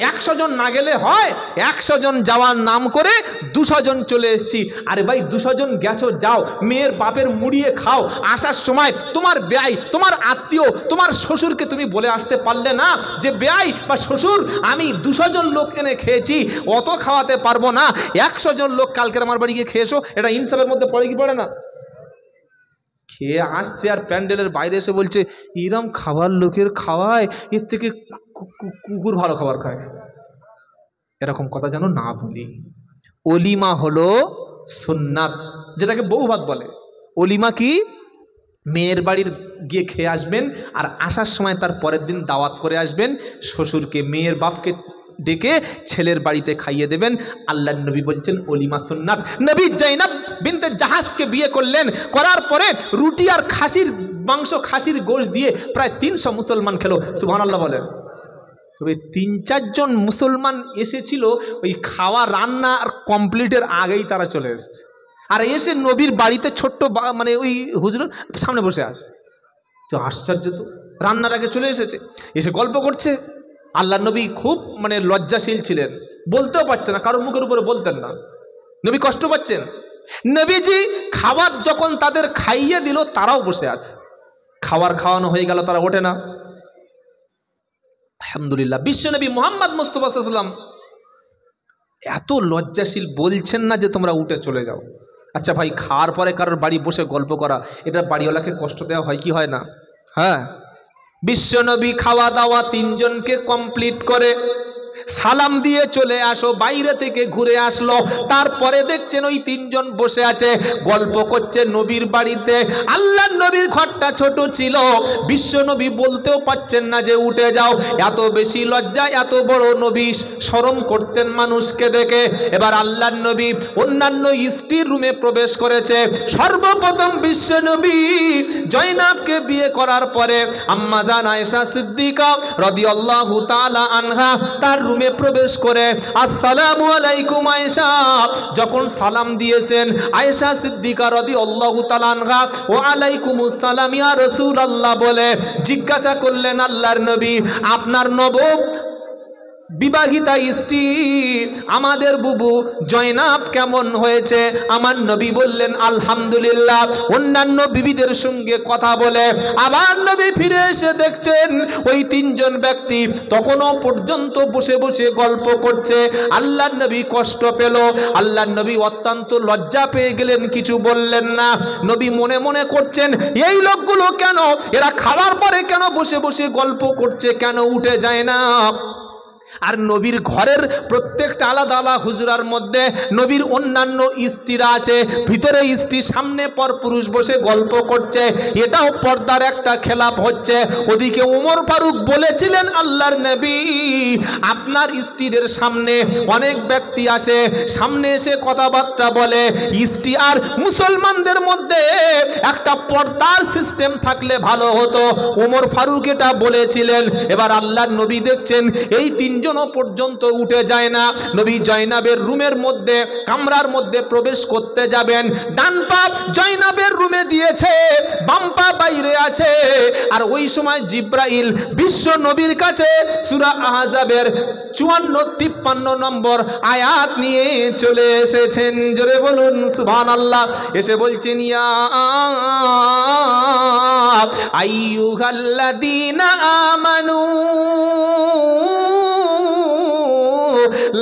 100 জন না গেলে হয়? 100 জন যাওয়ার নাম করে 200 জন চলে এসেছি। আরে ভাই 200 জন গেছো, যাও মেয়ের বাপের মুড়িয়ে খাও। আসার সময় তোমার বেয়াই, তোমার আত্মীয়, তোমার শ্বশুরকে তুমি বলে আসতে পারলে না যে বেয়াই বা শ্বশুর আমি 200 জন লোক এনে খেয়েছি, অত খাওয়াতে পারবো না, 100 জন লোক কালকে আমার বাড়ি গিয়ে খেয়েছো। এটা ইনসাফের মধ্যে পড়ে কি পড়ে না? খেয়ে আসছে আর প্যান্ডেলের বাইরে এসে বলছে এরম খাবার লোকের খাওয়ায়, এর থেকে কুকুর ভালো খাবার খায়। এরকম কথা যেন না বলি। অলিমা হলো সুন্নাত, যেটাকে বউ ভাত বলে। অলিমা কি? মেয়ের বাড়ির গিয়ে খেয়ে আসবেন, আর আসার সময় তার পরের দিন দাওয়াত করে আসবেন। শ্বশুরকে, মেয়ের বাপকে ডেকে ছেলের বাড়িতে খাইয়ে দেবেন। আল্লাহর নবী বলছেন অলিমা সুন্নাত। নবী জাইনাব বিনতে জাহাজকে বিয়ে করলেন, করার পরে রুটি আর খাসির মাংস, খাসির গোশত দিয়ে প্রায় 300 মুসলমান খেলো। সুবহানাল্লাহ বলেন। তবে 3-4 জন মুসলমান এসেছিল, ওই খাওয়া রান্না আর কমপ্লিটের আগেই তারা চলে এসেছে। আর এসে নবীর বাড়িতে ছোট্ট মানে ওই হুজুর সামনে বসে আছে। তো আশ্চর্য, তো রান্নার আগে চলে এসেছে, এসে গল্প করছে। আল্লাহর নবী খুব মানে লজ্জাশীল ছিলেন, বলতেও পারছেন না, কারোর মুখের উপরে বলতেন না। নবী কষ্ট পাচ্ছেন। নবীজি খাবার যখন তাদের খাইয়ে দিল, তারাও বসে আছে। খাবার খাওয়ানো হয়ে গেল, তারা ওঠে না। আলহামদুলিল্লাহ, বিশ্বনবী মুহাম্মদ মুস্তাফা সাল্লাল্লাহু আলাইহি ওয়াসাল্লাম এত লজ্জাশীল, বলছেন না যে তোমরা উঠে চলে যাও। আচ্ছা ভাই, খাওয়ার পরে কারোর বাড়ি বসে গল্প করা, এটা বাড়িওয়ালাকে কষ্ট দেওয়া হয় কি হয় না? হ্যাঁ। বিশ্বনবী খাওয়া দাওয়া 3 জনকে কমপ্লিট করে সালাম দিয়ে চলে আসো, বাইরে থেকে ঘুরে আসলো। তারপরে দেখছেন ওই 3 জন বসে আছে, গল্প করছে নবীর বাড়িতে। আল্লাহর নবীর ঘরটা ছোট ছিল, বিশ্ব নবী বলতেও পারছেন না যে উঠে যাও। এত বেশি লজ্জা, এত বড় নবী, শরম করতেন মানুষকে দেখে। এবার আল্লাহর নবী অন্যান্য স্ত্রীর রুমে প্রবেশ করেছে। সর্বপ্রথম বিশ্ব নবী জয়নাবকে বিয়ে করার পরে আম্মা জান আয়েশা সিদ্দিকা রাদিয়াল্লাহু তাআলা আনহা তার রুমে প্রবেশ করে আসসালামু আলাইকুম আয়েশা যখন সালাম দিয়েছেন, আয়েশা সিদ্দিকা রাদিয়াল্লাহু তাআলা আনহা ওয়া আলাইকুমুস সালাম ইয়া রাসূলুল্লাহ বলে জিজ্ঞাসা করলেন আল্লাহর নবী, আপনার বিবাহিতা স্ত্রী আমাদের বুবু জয়নাব কেমন হয়েছে? আমার নবী বললেন আলহামদুলিল্লাহ। অন্যান্য বিবিদের সঙ্গে কথা বলে আবার নবী ফিরে এসে দেখছেন ওই 3 জন ব্যক্তি তখনও পর্যন্ত বসে বসে গল্প করছে। আল্লাহর নবী কষ্ট পেল, আল্লাহর নবী অত্যন্ত লজ্জা পেয়ে গেলেন, কিছু বললেন না। নবী মনে মনে করছেন এই লোকগুলো কেন, এরা খাওয়ার পরে কেন বসে বসে গল্প করছে, কেন উঠে যায় না? আর নবীর ঘরের প্রত্যেকটা আলাদা আলাদা হুজরার মধ্যে নবীর অন্যান্য স্ত্রীরা আছে, ভিতরে স্ত্রী, সামনে পর পুরুষ বসে গল্প করছে, এটাও পর্দার একটা খেলাপ হচ্ছে। ওদিকে ওমর ফারুক বলেছিলেন, আল্লাহর নবী আপনার স্ত্রীদের সামনে অনেক ব্যক্তি আসে, সামনে এসে কথাবার্তা বলে, স্ত্রী আর মুসলমানদের মধ্যে একটা পর্দার সিস্টেম থাকলে ভালো হতো। ওমর ফারুক এটা বলেছিলেন। এবার আল্লাহর নবী দেখছেন এই তিনজনও পর্যন্ত উঠে যায় না। নবী জয়নাবের রুমের মধ্যে, কামরার মধ্যে প্রবেশ করতে যাবেন, ডান পা জয়নাবের রুমে দিয়েছে, বাম পা বাইরে আছে। আর ওই সময় জিব্রাইল বিশ্ব নবীর কাছে সূরা আহজাবের 54-53 নম্বর আয়াত নিয়ে চলে এসেছেন। জোরে বলুন সুবহানাল্লাহ। এসে বলছেন, ইয়া আইয়ুহাল্লাযীনা আমানু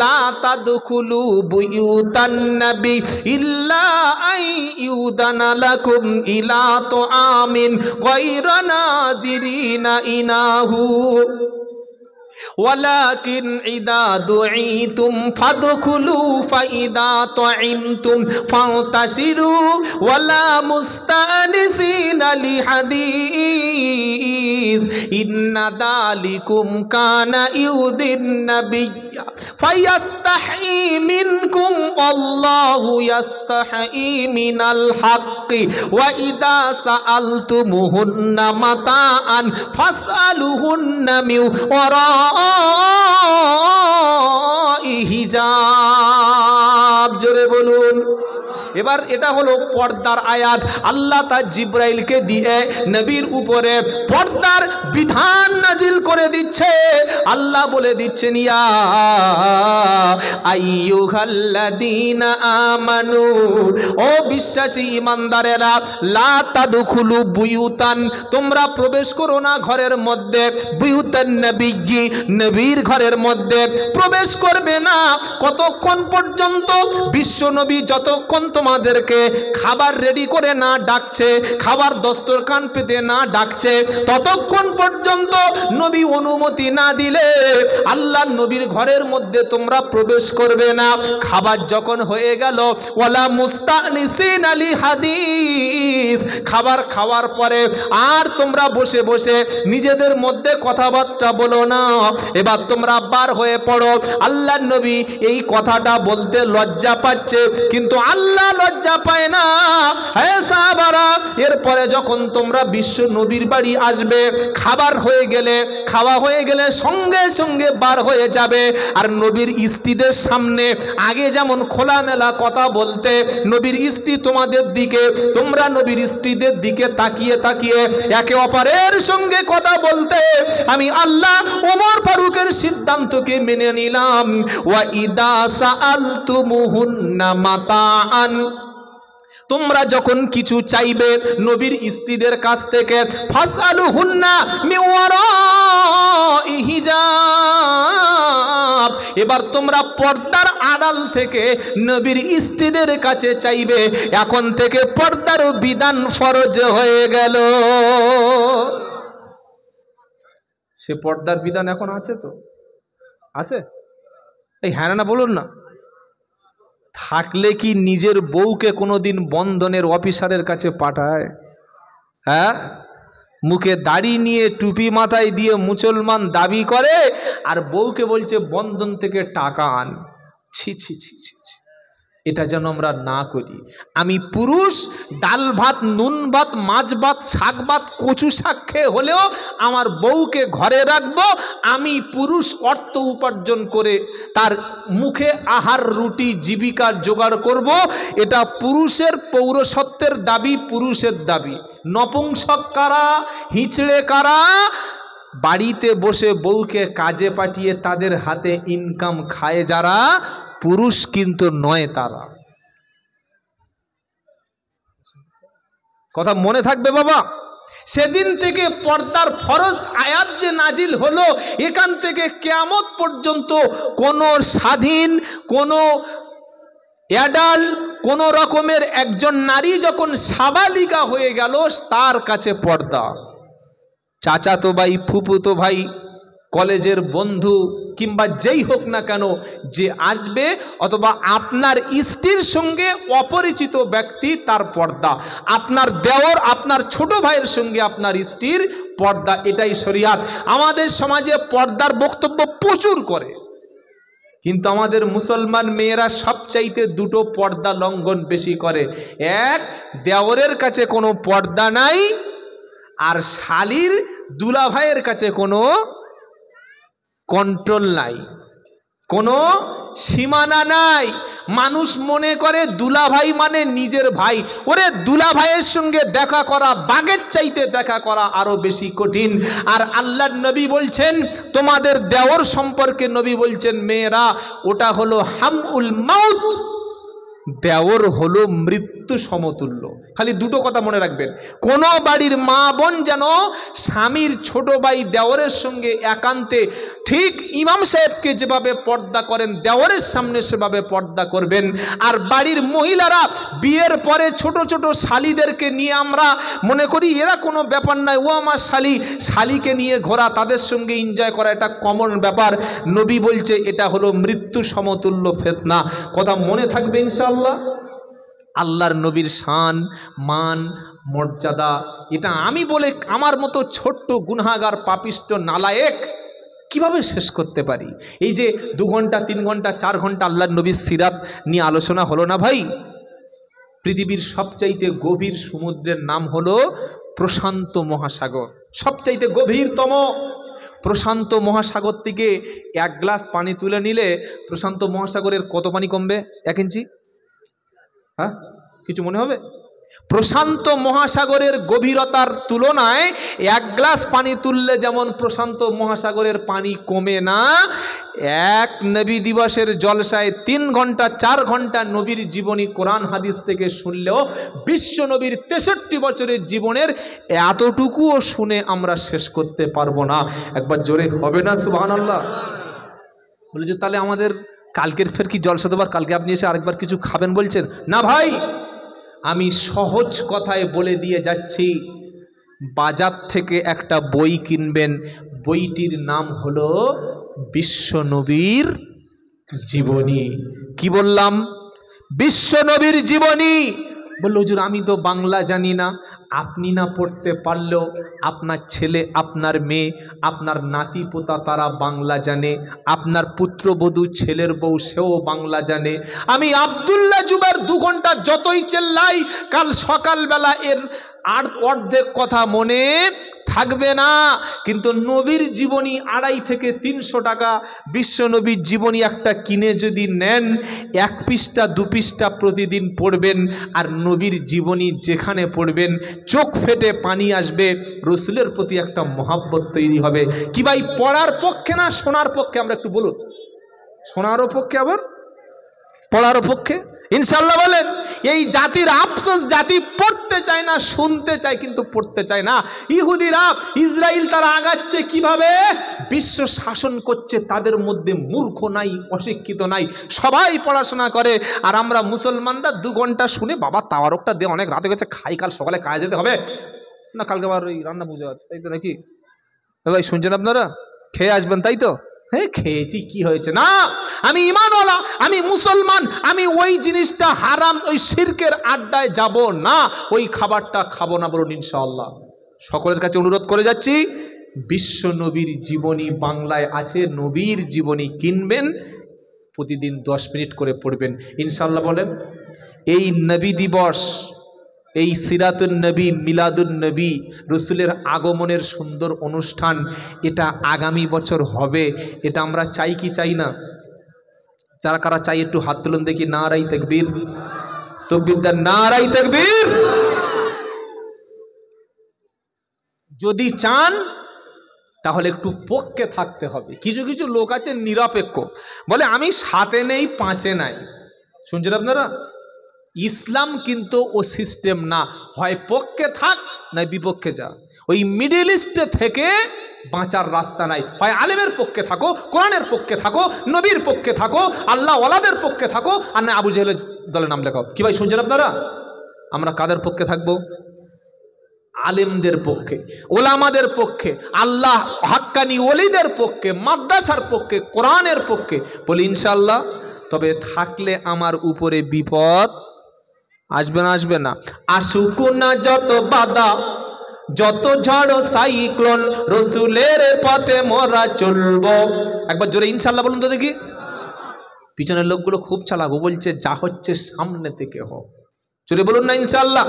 লা তাদখুলু বুয়ুতান নবী ইল্লা আইয়ুদানা লাকুম ইলা তুআমিন গায়রা নাদিরিনা ইনাহু ওয়ালাকিন ইদা দুঈতুম ফাদখুলু ফাইদা তুইমতুম ফাতাশিরু ওয়ালা মুস্তানিসিনা লিহাদিস ইন্না দালিকুম কানা ইউদিন নাবিয়্যা ফায়াস্তাহি মিনকুম আল্লাহু ইয়াস্তাহি মিনাল হাক্কি ওয়া ইদা সাআলতুমুহুন্না মাতাআন ফাসআলুহুন্না মিন ওয়ারা হিজাব। জোরে বলুন। এবার এটা হলো পর্দার আয়াত। আল্লাহ তার জিব্রাইলকে দিয়ে নবীর উপরে পর্দার বিধান নাজিল করে দিচ্ছে। আল্লাহ বলে দিচ্ছেন, ইয়া আইয়ুহাল্লাযীনা আমানু, ও বিশ্বাসী ইমানদারেরা, লা তাদখুলু বুয়ুতান, তোমরা প্রবেশ করো না ঘরের মধ্যে, বুয়ুতান নবী, নবীর ঘরের মধ্যে প্রবেশ করবে না। কতক্ষণ পর্যন্ত? বিশ্ব নবী যতক্ষণ তোমাদেরকে খাবার রেডি করে না ডাকছে, খাবার দস্তরখান পেতে না ডাকছে, ততক্ষণ পর্যন্ত নবী অনুমতি না দিলে আল্লাহ নবীর ঘরের মধ্যে তোমরা প্রবেশ করবে না। খাবার যখন হয়ে গেল, ওয়ালা মুস্তানিসিনা লিহাদিস, খাবার খাওয়ার পরে আর তোমরা বসে বসে নিজেদের মধ্যে কথাবার্তা বলো না, এবার তোমরা বার হয়ে পড়ো। আল্লাহ নবী এই কথাটা বলতে লজ্জা পাচ্ছে, কিন্তু আল্লাহ লজ্জা পায় না। হে সাহাবারা, এরপরে যখন তোমরা বিশ্ব নবীর বাড়ি আসবে, খাবার হয়ে গেলে, খাওয়া হয়ে গেলে সঙ্গে সঙ্গে বার হয়ে যাবে। আর নবীর স্ত্রীদের সামনে আগে যেমন খোলামেলা কথা বলতে, নবীর স্ত্রী তোমাদের দিকে, তোমরা নবীর স্ত্রীদের দিকে তাকিয়ে তাকিয়ে একে অপরের সঙ্গে কথা বলতে, আমি আল্লাহ ওমর ফারুকের সিদ্ধান্তকে মেনে নিলাম। ওয়া ইদা সাআলতুমুহুন্না মাতাআন, তোমরা যখন কিছু চাইবে নবীর স্ত্রীদের কাছ থেকে, ফাসআলুহুন্না মিন ওয়ারাই হিজাব, এবার তোমরা পর্দার আড়াল থেকে নবীর স্ত্রীদের কাছে চাইবে। এখন থেকে পর্দার বিধান ফরজ হয়ে গেল। সে পর্দার বিধান এখন আছে তো? আছে? এই হ্যাঁ না বলুন না। থাকলে কি নিজের বউকে কোনোদিন বন্ধনের অফিসারের কাছে পাঠায়? হ্যাঁ, মুখে দাড়ি নিয়ে টুপি মাথায় দিয়ে মুসলমান দাবি করে, আর বউকে বলছে বন্ধন থেকে টাকা আন। ছি ছি ছি ছি ছি, এটা যেন আমরা না করি। আমি পুরুষ, ডাল ভাত, নুন ভাত, মাছ ভাত, শাক ভাত, কচু শাক খেয়ে হলেও আমার বউকে ঘরে রাখবো। আমি পুরুষ অর্থ উপার্জন করে তার মুখে আহার, রুটি, জীবিকার জোগাড় করব। এটা পুরুষের পৌরসত্বের দাবি, পুরুষের দাবি। নপুংসক কারা, হিচড়ে কারা? বাড়িতে বসে বউকে কাজে পাঠিয়ে তাদের হাতে ইনকাম খায় যারা, পুরুষ কিন্তু নয় তারা। কথা মনে থাকবে বাবা। সেদিন থেকে পর্দার ফরজ আয়াত যে নাজিল হলো, এখান থেকে কিয়ামত পর্যন্ত কোন স্বাধীন, কোন অ্যাডাল, কোন রকমের একজন নারী যখন সাবালিকা হয়ে গেল, তার কাছে পর্দা। চাচাতো ভাই, ফুফুতো ভাই, কলেজের বন্ধু কিংবা যেই হোক না কেন যে আসবে, অথবা আপনার স্ত্রীর সঙ্গে অপরিচিত ব্যক্তি তার পর্দা, আপনার দেওর আপনার ছোট ভাইয়ের সঙ্গে আপনার স্ত্রীর পর্দা, এটাই শরিয়াত। আমাদের সমাজে পর্দার বক্তব্য প্রচুর করে, কিন্তু আমাদের মুসলমান মেয়েরা সবচাইতে দুটো পর্দা লঙ্ঘন বেশি করে। এক, দেওরের কাছে কোনো পর্দা নাই, আর শালীর দুলাভাইয়ের কাছে কোনো কন্ট্রোল নাই, কোনো সীমানা নাই। মানুষ মনে করে দুলাভাই মানে নিজের ভাই। ওরে, দুলাভাইয়ের সঙ্গে দেখা করা বাঘের চাইতে দেখা করা আরো বেশি কঠিন। আর আল্লাহর নবী বলছেন, তোমাদের দেওর সম্পর্কে নবী বলছেন, মেয়েরা ওটা হলো হামউল মাউত, দেওর হলো মৃত্যু সমতুল্য। খালি দুটো কথা মনে রাখবেন, কোন বাড়ির মা বোন যেন স্বামীর ছোট ভাই দেওরের সঙ্গে একান্তে ঠিক ইমাম সাহেবকে যেভাবে পর্দা করেন দেওরের সামনে সেভাবে পর্দা করবেন। আর বাড়ির মহিলারা বিয়ের পরে ছোট ছোট শালীদেরকে নিয়ে আমরা মনে করি এরা কোনো ব্যাপার নয়, ও আমার শালী, শালীকে নিয়ে ঘোরা, তাদের সঙ্গে এনজয় করা এটা কমন ব্যাপার। নবী বলছে এটা হলো মৃত্যু সমতুল্য ফিতনা। কথা মনে থাকবে ইনশাআল্লাহ। আল্লাহর নবীর শান, মান, মর্যাদা এটা আমি বলে আমার মতো ছোট্ট গুনাহগার পাপিষ্ট নালায়েক কিভাবে শেষ করতে পারি? এই যে 2 ঘন্টা 3 ঘন্টা 4 ঘন্টা আল্লাহর নবীর সিরাত নিয়ে আলোচনা হলো না ভাই? পৃথিবীর সবচাইতে গভীর সমুদ্রের নাম হলো প্রশান্ত মহাসাগর, সবচাইতে গভীরতম। প্রশান্ত মহাসাগর থেকে 1 গ্লাস পানি তুলে নিলে প্রশান্ত মহাসাগরের কত পানি কমবে? 1 ইঞ্চি? হ্যাঁ, কিছু মনে হবে? প্রশান্ত মহাসাগরের গভীরতার তুলনায় 1 গ্লাস পানি তুললে যেমন প্রশান্ত মহাসাগরের পানি কমে না, এক নবী দিবসের জলসায় 3 ঘন্টা 4 ঘন্টা নবীর জীবনী কোরআন হাদিস থেকে শুনলেও বিশ্ব নবীর 63 বছরের জীবনের এতটুকুও শুনে আমরা শেষ করতে পারবো না। একবার জোরে হবে না সুবহানাল্লাহ? বলে যে তাহলে আমাদের কালকের ফের কি জলসা দেবার, কালকে আপনি এসে আরেকবার কিছু খাবেন বলছেন? না ভাই, আমি সহজ কথায় বলে দিয়ে যাচ্ছি, বাজার থেকে একটা বই কিনবেন, বইটির নাম হলো বিশ্ব নবীর জীবনী। কি বললাম? বিশ্ব নবীর জীবনী। বলল হুজুর আমি তো বাংলা জানি না। আপনি না পড়তে পারলেও আপনার ছেলে, আপনার মেয়ে, আপনার নাতি পোতা তারা বাংলা জানে, আপনার পুত্রবধূ ছেলের বউ সেও বাংলা জানে। আমি আব্দুল্লাহ জুবাইর 2 ঘন্টা যতই চেল্লাই, কাল সকালবেলা এর অর্ধেক কথা মনে থাকবে না। কিন্তু নবীর জীবনী 250 থেকে 300 টাকা, বিশ্ব নবীর জীবনী একটা কিনে যদি নেন, 1 পৃষ্ঠা 2 পৃষ্ঠা প্রতিদিন পড়বেন, আর নবীর জীবনী যেখানে পড়বেন চোখ ফেটে পানি আসবে, রসুলের প্রতি একটা মহাব্বত তৈরি হবে। কি ভাই পড়ার পক্ষে না শোনার পক্ষে? আমরা একটু বলুন। শোনারও পক্ষে আবার পড়ারও পক্ষে ইনশাআল্লাহ বলেন। এই জাতির আফসোস, জাতি পড়তে চায় না, শুনতে চায় কিন্তু পড়তে চায় না। ইহুদিরা, ইসরায়েল তারা আগাচ্ছে কিভাবে? বিশ্ব শাসন করছে, তাদের মধ্যে মূর্খ নাই, অশিক্ষিত নাই, সবাই পড়াশোনা করে। আর আমরা মুসলমানরা 2 ঘন্টা শুনে বাবা তাওয়ারকটা দিয়ে অনেক রাতে গেছে, খাই, কাল সকালে কাজে যেতে হবে না, কালকে আবার ওই রান্না পুজো আছে, তাই তো নাকি? ভাই শুনছেন আপনারা? খেয়ে আসবেন তাই তো? হ্যাঁ খেয়েছি, কি হয়েছে? না, আমি ঈমানওয়ালা, আমি মুসলমান, আমি ওই জিনিসটা হারাম, ওই শিরকের আড্ডায় যাব না, ওই খাবারটা খাবো না, বলুন ইনশাআল্লাহ। সকলের কাছে অনুরোধ করে যাচ্ছি, বিশ্ব নবীর জীবনী বাংলায় আছে, নবীর জীবনী কিনবেন, প্রতিদিন 10 মিনিট করে পড়বেন ইনশাআল্লাহ বলেন। এই নবী দিবস, এই সিরাতুন নবী, মিলাদুন নবী, রসুলের আগমনের সুন্দর অনুষ্ঠান, এটা আগামী বছর হবে। এটা আমরা চাই কি চাই না? যারা কারা চাই একটু হাত তুলুন দেখি। নারাই তাকবীর, তাকবীর, নারাই তাকবীর। যদি চান তাহলে একটু পক্ষে থাকতে হবে। কিছু কিছু লোক আছে নিরপেক্ষ, বলে আমি 7-এ নেই 5-এ নাই। শুনছেন আপনারা? ইসলাম কিন্তু ও সিস্টেম না, হয় পক্ষে থাক না বিপক্ষে যা। ওই মিডিল ইস্টে থেকে বাঁচার রাস্তা নাই। হয় আলেমের পক্ষে থাকো, কোরআনের পক্ষে থাকো, নবীর পক্ষে থাকো, আল্লাহ ওয়ালাদের পক্ষে থাকো, আর না আবু জেহেলের দলে নাম লেখাও। কি ভাই শুনছেন আপনারা? আমরা কাদের পক্ষে থাকবো? আলেমদের পক্ষে, ওলামাদের পক্ষে, আল্লাহ হাক্কানি ওলিদের পক্ষে, মাদ্রাসার পক্ষে, কোরআনের পক্ষে বলি ইনশাআল্লাহ। তবে থাকলে আমার উপরে বিপদ আসবে না? আসবে না? আসুক না যত বাধা, যত ঝড় সাইক্লোন, রসুলের পথে মোরা চলবো। একবার জোরে ইনশাআল্লাহ বলুন তো দেখি। পিছনের লোকগুলো খুব চালাক, ও বলছে যা হচ্ছে সামনে থেকে হোক। জোরে বলুন না ইনশাআল্লাহ।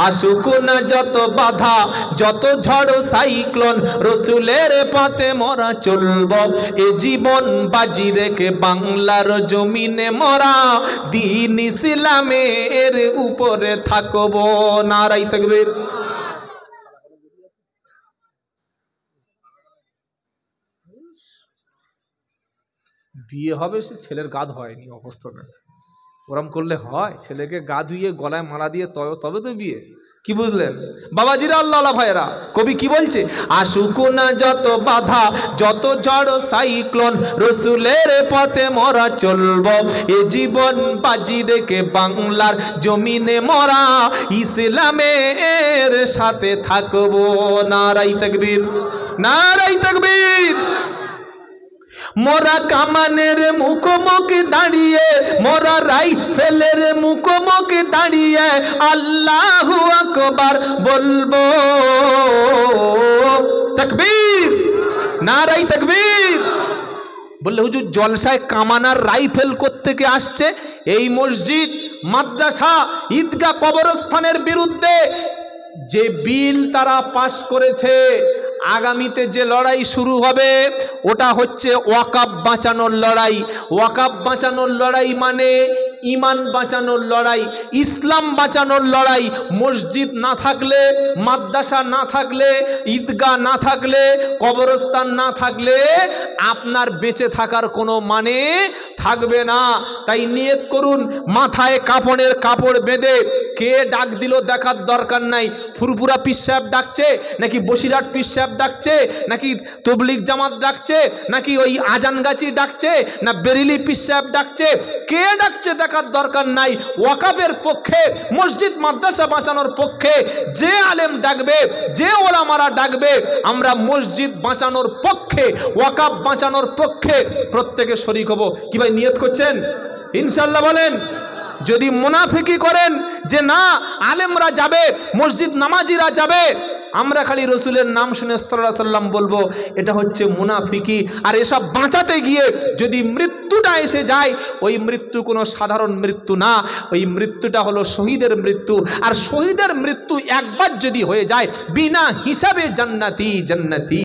আসুক না যত বাধা, যত ঝড় সাইক্লোন, রসুলের পথে মোরা চলবো। এ জীবন বাজি রেখে বাংলার জমিনে মোরা দ্বীন ইসলামের উপরে থাকবো। নারাই তাকবীর। বিয়ে হবে, সে ছেলের গা ধোয়নি অবস্থা নেই, ওরম করলে হয়? ছেলেকে গা ধুইয়ে গলায় মালা দিয়ে তবে তো বিয়ে। কি বুঝলেন বাবাজিরা, আল্লাহ ভাইরা? কবি কি বলছে? আসুক না যত বাধা, যত ঝড় সাইক্লোন, রসুলের পথে মোরা চলবো। এ জীবন বাজি রেখে বাংলার জমিনে মোরা ইসলামের সাথে থাকবো। নারাই তাকবীর, নারাই তাকবীর। মোরা কামানের মুখোমুখি দাঁড়িয়ে, মোরা রাইফেলের মুখোমুখি দাঁড়িয়ে আল্লাহু আকবার বলবো। তাকবীর, নারাই তাকবীর। বললে হুজুর জলসায় কামানার রাইফেল কোত্থেকে আসছে? এই মসজিদ, মাদ্রাসা, ঈদগাহ, কবরস্থানের বিরুদ্ধে যে বিল তারা পাশ করেছে, আগামীতে যে লড়াই শুরু হবে ওটা হচ্ছে ওয়াকাব বাঁচানোর লড়াই। ওয়াকাব বাঁচানোর লড়াই মানে ইমান বাঁচানোর লড়াই, ইসলাম বাঁচানোর লড়াই। মসজিদ না থাকলে, মাদ্রাসা না থাকলে, ঈদগাহ না থাকলে, কবরস্থান না থাকলে আপনার বেঁচে থাকার কোনো মানে থাকবে না। তাই নিয়ত করুন, মাথায় কাপড়ের কাপড় বেঁধে কে ডাক দিল দেখার দরকার নাই। ফুরফুরা পীর সাহেব ডাকছে, নাকি বসিরহাট পীর সাহেব ডাকছে, নাকি তবলিগ জামাত ডাকছে, নাকি ওই আজানগাছি ডাকছে, না বেরিলি পীর সাহেব ডাকছে, কে ডাকছে দেখার দরকার নাই। ওয়াকাফের পক্ষে, মসজিদ মাদ্রাসা বাঁচানোর পক্ষে যে আলেম ডাকবে, যে ওলামারা ডাকবে, আমরা মসজিদ বাঁচানোর পক্ষে, ওয়াকাফ বাঁচানোর পক্ষে প্রত্যেকে শরীক হব। কি ভাই নিয়ত করছেন? ইনশাআল্লাহ বলেন। যদি মুনাফিকি করেন যে না আলেমরা যাবে, মসজিদ নামাজিরা যাবে, আমরা খালি রসুলের নাম শুনে সাল্লাল্লাহু আলাইহি সাল্লাম বলবো, এটা হচ্ছে মুনাফিকি। আর এসব বাঁচাতে গিয়ে যদি মৃত্যুটা এসে যায়, ওই মৃত্যু কোনো সাধারণ মৃত্যু না, ওই মৃত্যুটা হলো শহীদের মৃত্যু। আর শহীদের মৃত্যু একবার যদি হয়ে যায়, বিনা হিসাবে জান্নাতি জান্নাতি।